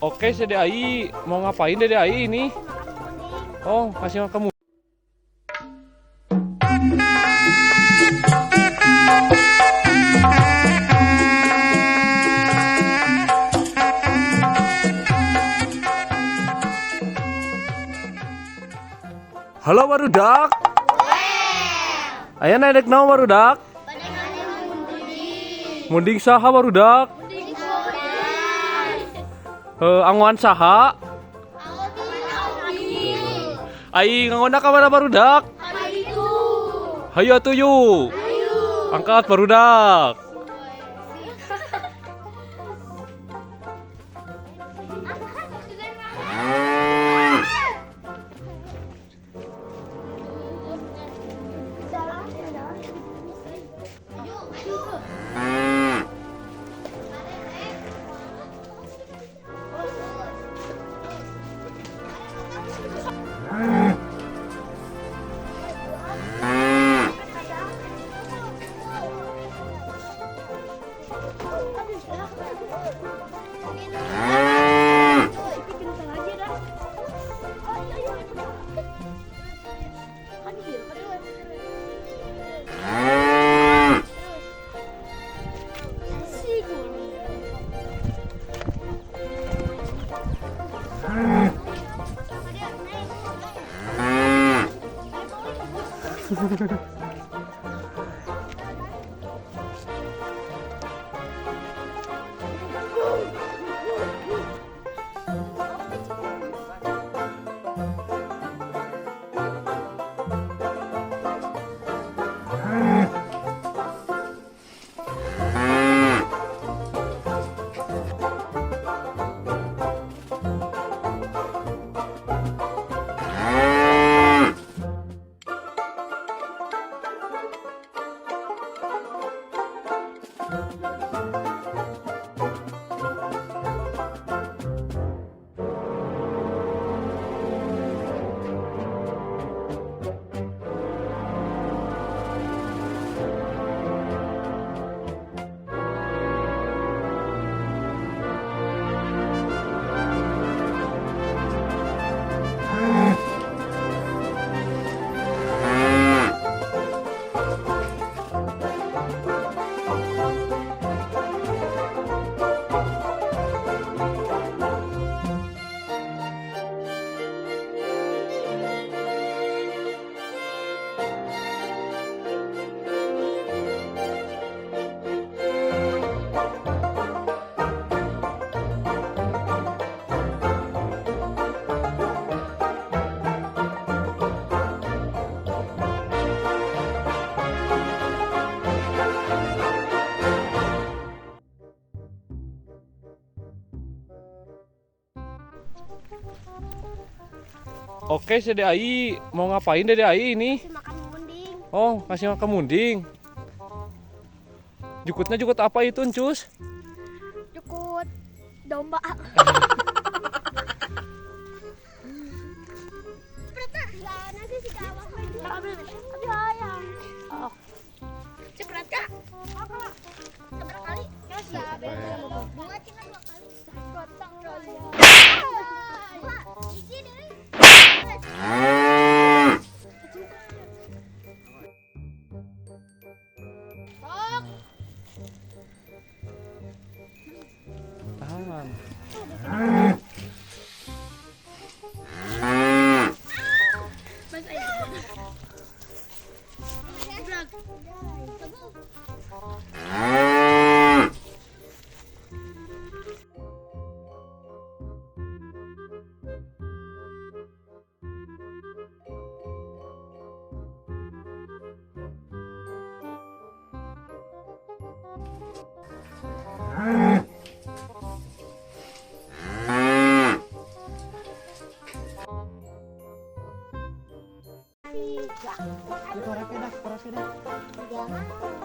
Oke, Dede Ai. Mau ngapain Dede Ai ini? Oh, kasih makan kamu. Halo barudak. Aya naik naon barudak? Munding saha barudak? Anguan saha? Ai ngangona ka mana barudak? Hayu atuh yuk. Angkat barudak. Oke, Dede Ai. Mau ngapain Dede Ai ini? Kasih makan munding. Oh, kasih makan munding. Jukutnya jukut apa itu, Encus? Jukut domba. Nanti si gawang lagi. Tapi ayam. Oh. Cepat kak. Seberapa kali? Dua cina 2 kali. Gotong royong. Isi deh. Tahan. Jangan.